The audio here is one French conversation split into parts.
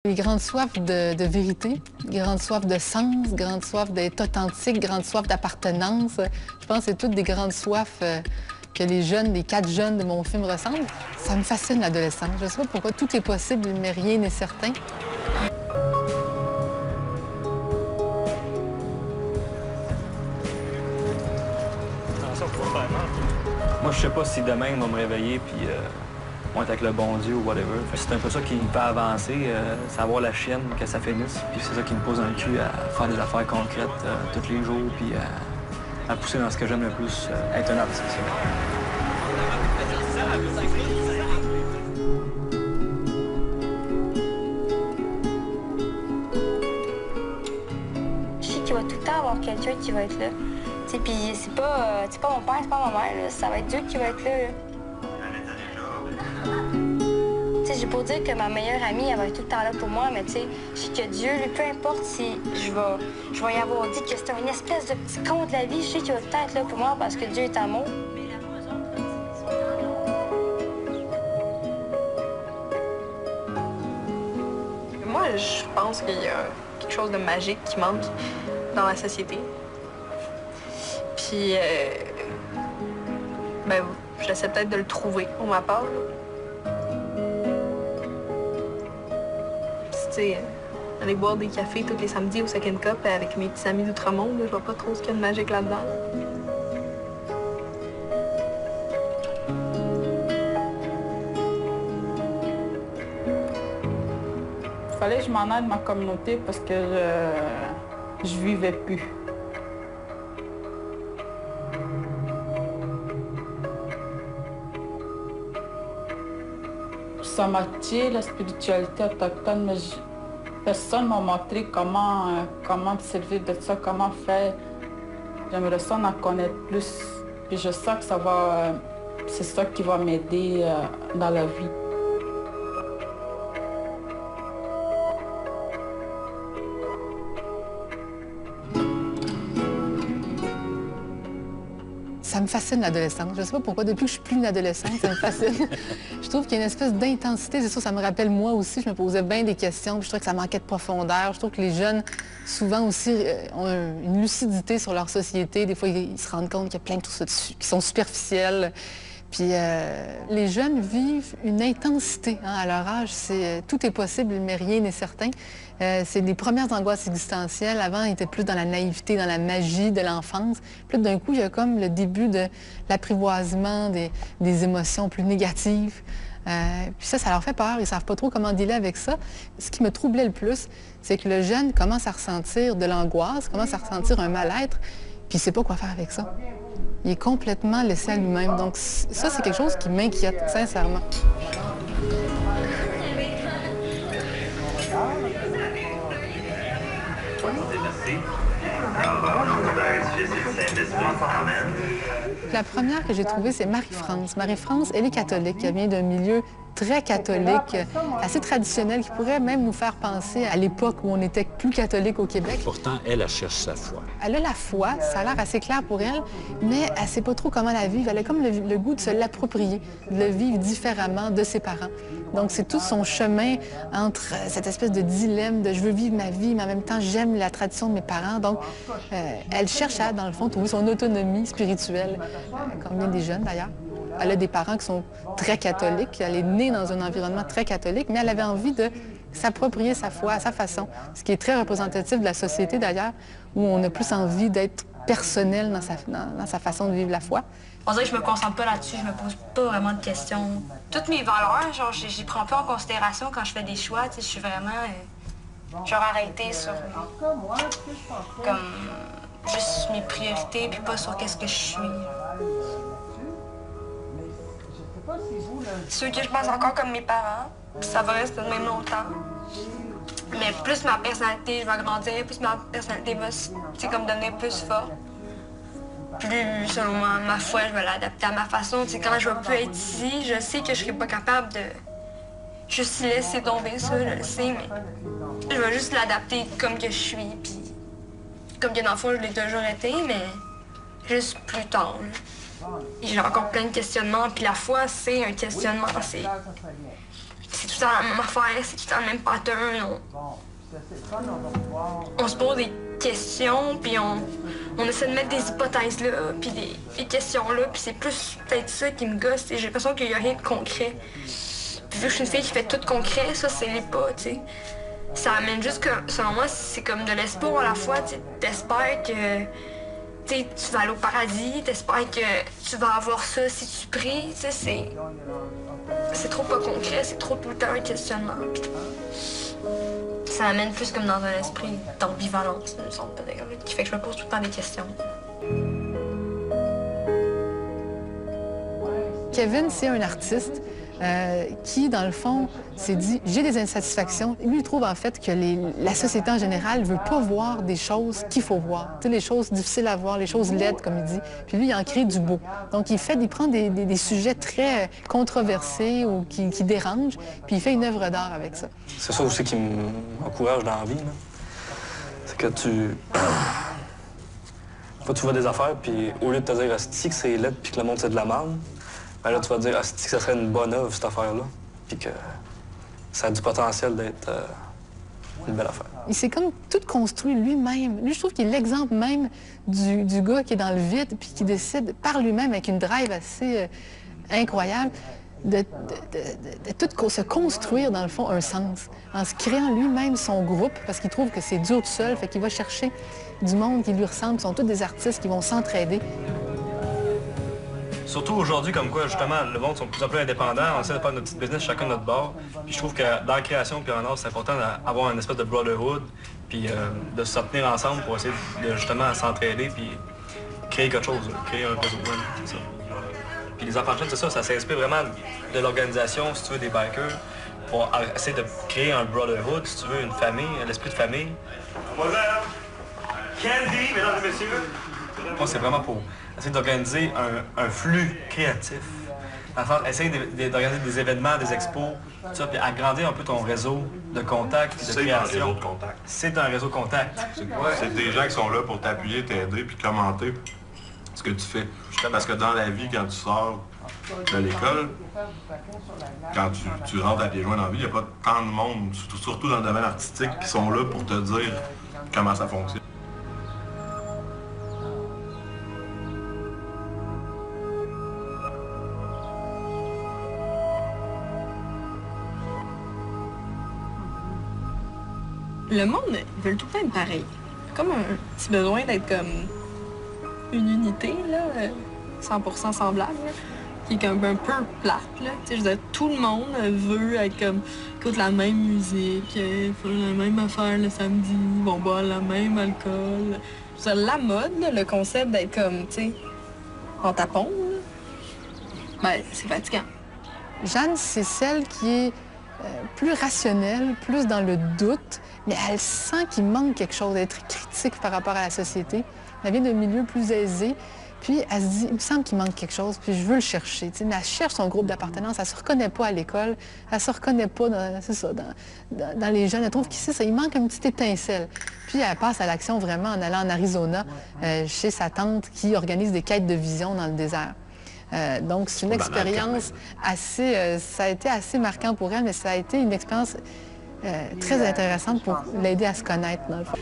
Une grande soif de vérité, grande soif de sens, grande soif d'être authentique, grande soif d'appartenance. Je pense que c'est toutes des grandes soifs que les jeunes, les 4 jeunes de mon film ressemblent. Ça me fascine, l'adolescence. Je ne sais pas pourquoi tout est possible, mais rien n'est certain. Moi, je sais pas si demain, on va me réveiller puis on va être avec le bon Dieu ou whatever. C'est un peu ça qui me fait avancer, savoir la chienne, que ça finisse. Puis c'est ça qui me pose dans le cul à faire des affaires concrètes tous les jours, puis à pousser dans ce que j'aime le plus, être un artiste. Je sais qu'il va tout le temps avoir quelqu'un qui va être là. Puis c'est pas mon père, c'est pas ma mère, là. Ça va être Dieu qui va être là. J'ai beau dire que ma meilleure amie, elle va être tout le temps là pour moi, mais je sais que Dieu, lui, peu importe si je vais y avoir dit que c'était une espèce de petit conte de la vie, je sais qu'il va tout le temps être là pour moi parce que Dieu est amour. Moi, je pense qu'il y a quelque chose de magique qui manque dans la société. Puis, j'essaie peut-être de le trouver pour ma part. Aller boire des cafés tous les samedis au Second Cup avec mes petits amis d'Outre-Monde, je vois pas trop ce qu'il y a de magique là-dedans. Il fallait que je m'en aille de ma communauté parce que je vivais plus. Ça m'a attiré la spiritualité autochtone, mais personne ne m'a montré comment me servir de ça, comment faire. J'aimerais ça en connaître plus. Puis je sais que c'est ça qui va m'aider dans la vie. Ça me fascine, l'adolescence. Je ne sais pas pourquoi, depuis que je suis plus une adolescente, ça me fascine. Je trouve qu'il y a une espèce d'intensité. C'est sûr, ça me rappelle moi aussi. Je me posais bien des questions, puis je trouvais que ça manquait de profondeur. Je trouve que les jeunes, souvent aussi, ont une lucidité sur leur société. Des fois, ils se rendent compte qu'il y a plein de trucs qui sont superficiels. Puis les jeunes vivent une intensité à leur âge. Tout est possible, mais rien n'est certain. C'est les premières angoisses existentielles. Avant, ils étaient plus dans la naïveté, dans la magie de l'enfance. Puis d'un coup, il y a comme le début de l'apprivoisement des émotions plus négatives. Puis ça leur fait peur. Ils ne savent pas trop comment dealer avec ça. Ce qui me troublait le plus, c'est que le jeune commence à ressentir de l'angoisse, commence à ressentir un mal-être, puis il ne sait pas quoi faire avec ça. Il est complètement laissé à lui-même. Donc ça, c'est quelque chose qui m'inquiète, sincèrement. La première que j'ai trouvée, c'est Marie-France. Marie-France, elle est catholique. Elle vient d'un milieu très catholique, assez traditionnel, qui pourrait même nous faire penser à l'époque où on était plus catholique au Québec. Pourtant, elle cherche sa foi. Elle a la foi, ça a l'air assez clair pour elle, mais elle ne sait pas trop comment la vivre. Elle a comme le goût de se l'approprier, de le vivre différemment de ses parents. Donc, c'est tout son chemin entre cette espèce de dilemme de « je veux vivre ma vie, mais en même temps, j'aime la tradition de mes parents ». Donc, elle cherche à, dans le fond, trouver son autonomie spirituelle, comme bien des jeunes d'ailleurs. Elle a des parents qui sont très catholiques. Elle est née dans un environnement très catholique, mais elle avait envie de s'approprier sa foi à sa façon, ce qui est très représentatif de la société d'ailleurs, où on a plus envie d'être personnel dans sa façon de vivre la foi. On dirait que je me concentre pas là-dessus, je me pose pas vraiment de questions. Toutes mes valeurs, genre, j'y prends pas en considération quand je fais des choix, je suis vraiment arrêtée sur comme juste mes priorités puis pas sur qu'est-ce que je suis. Ceux que je pense encore comme mes parents, ça va rester de même longtemps. Mais plus ma personnalité, je vais grandir, plus ma personnalité va comme devenir plus forte. Plus, selon moi, ma foi, je vais l'adapter à ma façon. Quand je ne vais plus être ici, je sais que je ne serai pas capable de juste laisser tomber ça, je le sais, mais je vais juste l'adapter comme que je suis. Puis, comme que dans le fond, je l'ai toujours été, mais juste plus tard. J'ai encore plein de questionnements, puis la foi, c'est un questionnement. c'est tout le temps la même affaire, c'est tout le temps le même pattern. On se pose des questions, puis on essaie de mettre des hypothèses là, puis des questions là, puis c'est plus peut-être ça qui me gosse. J'ai l'impression qu'il n'y a rien de concret. Puis vu que je suis une fille qui fait tout concret, ça, c'est les pas, tu sais. Ça amène juste que, selon moi, c'est comme de l'espoir à la fois, tu sais. T'espères que tu vas aller au paradis, t'espères que tu vas avoir ça si tu pries, tu sais, c'est trop pas concret, c'est trop tout le temps un questionnement. Puis ça amène plus comme dans un esprit d'ambivalence, me semble, peut-être, qui fait que je me pose tout le temps des questions. Kevin, c'est un artiste qui, dans le fond, s'est dit « j'ai des insatisfactions ». Lui, il trouve en fait que la société en général ne veut pas voir des choses qu'il faut voir. Tu sais, les choses difficiles à voir, les choses laides, comme il dit. Puis lui, il en crée du beau. Donc, il prend des sujets très controversés ou qui dérangent, puis il fait une œuvre d'art avec ça. C'est ça aussi qui m'encourage dans la vie, là. C'est que tu vois des affaires, puis au lieu de te dire « asti que c'est laid puis que le monde c'est de la merde », ben là, tu vas te dire, que ça serait une bonne œuvre, cette affaire-là, puis que ça a du potentiel d'être une belle affaire. Il s'est comme tout construit lui-même. Lui, je trouve qu'il est l'exemple même du gars qui est dans le vide, puis qui décide par lui-même, avec une drive assez incroyable, de tout se construire, dans le fond, un sens, en se créant lui-même son groupe, parce qu'il trouve que c'est dur tout seul, fait qu'il va chercher du monde qui lui ressemble. Ils sont tous des artistes qui vont s'entraider. Surtout aujourd'hui, comme quoi, justement, le monde sont de plus en plus indépendants. On essaie de faire notre petite business chacun de notre bord. Puis je trouve que dans la création puis en art, c'est important d'avoir une espèce de brotherhood, puis de se tenir ensemble pour essayer de justement s'entraider, puis créer quelque chose, créer un réseau. C'est ça. Puis les enfants jeunes, c'est ça s'inspire vraiment de l'organisation, si tu veux, des bikers, pour essayer de créer un brotherhood, si tu veux, une famille, l'esprit de famille. Mademoiselle, Candy, mesdames et messieurs. Moi, c'est vraiment pour essayer d'organiser un flux créatif. Enfin, essayer d'organiser des événements, des expos, tout ça, puis agrandir un peu ton réseau de contacts, de création. C'est un réseau de contacts. C'est un réseau contact. C'est des gens qui sont là pour t'appuyer, t'aider, puis commenter ce que tu fais. Parce que dans la vie, quand tu sors de l'école, quand tu rentres à pieds joints dans la vie, il n'y a pas tant de monde, surtout dans le domaine artistique, qui sont là pour te dire comment ça fonctionne. Le monde, ils veulent tout le temps être pareil. Comme un petit besoin d'être comme une unité, là, 100% semblable, là, qui est comme un peu plate, là. Tu sais, je veux dire, tout le monde veut être comme, écoute la même musique, faut la même affaire le samedi, ils vont boire le même alcool. Je veux dire, la mode, là, le concept d'être comme, tu sais, en tapon, là, ben, c'est fatigant. Jeanne, c'est celle qui est plus rationnelle, plus dans le doute, mais elle sent qu'il manque quelque chose, d'être critique par rapport à la société. Elle vient d'un milieu plus aisé, puis elle se dit, il me semble qu'il manque quelque chose, puis je veux le chercher. Mais elle cherche son groupe d'appartenance, elle ne se reconnaît pas à l'école, elle ne se reconnaît pas dans les jeunes. Elle trouve qu'ici, il manque une petite étincelle. Puis elle passe à l'action vraiment en allant en Arizona, chez sa tante qui organise des quêtes de vision dans le désert. Donc, c'est une expérience assez... ça a été assez marquant pour elle, mais ça a été une expérience très intéressante pour l'aider à se connaître, dans le fond.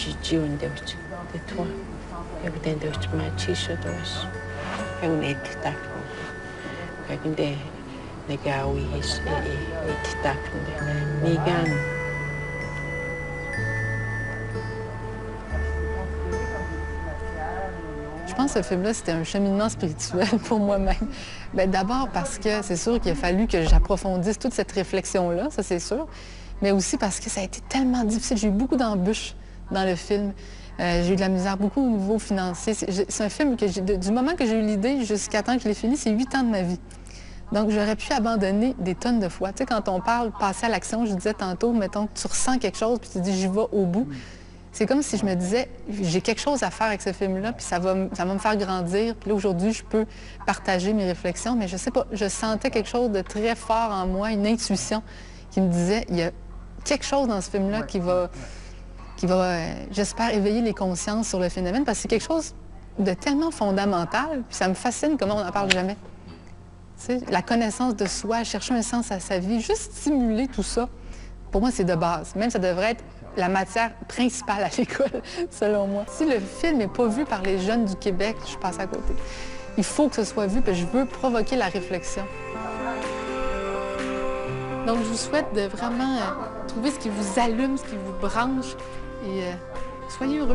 지지운데우지 대토 여기된데우지 마치셔도스 배우네 티딱고 근데 내가 위해서 이 티딱인데 네가 Je pense que ce film-là, c'était un cheminement spirituel pour moi-même. D'abord parce que c'est sûr qu'il a fallu que j'approfondisse toute cette réflexion-là, ça c'est sûr, mais aussi parce que ça a été tellement difficile. J'ai eu beaucoup d'embûches dans le film. J'ai eu de la misère beaucoup au niveau financier. C'est un film que du moment que j'ai eu l'idée jusqu'à temps que je l'ai fini, c'est 8 ans de ma vie. Donc j'aurais pu abandonner des tonnes de fois. Tu sais, quand on parle passer à l'action, je disais tantôt, mettons que tu ressens quelque chose puis tu dis j'y vais au bout. C'est comme si je me disais, j'ai quelque chose à faire avec ce film-là, puis ça va me faire grandir. Puis là, aujourd'hui, je peux partager mes réflexions, mais je sais pas, je sentais quelque chose de très fort en moi, une intuition qui me disait, il y a quelque chose dans ce film-là qui va j'espère, éveiller les consciences sur le phénomène, parce que c'est quelque chose de tellement fondamental, puis ça me fascine comment on n'en parle jamais. Tu sais, la connaissance de soi, chercher un sens à sa vie, juste stimuler tout ça, pour moi, c'est de base. Même ça devrait être la matière principale à l'école, selon moi. Si le film n'est pas vu par les jeunes du Québec, je passe à côté. Il faut que ce soit vu, parce que je veux provoquer la réflexion. Donc, je vous souhaite de vraiment trouver ce qui vous allume, ce qui vous branche, et soyez heureux.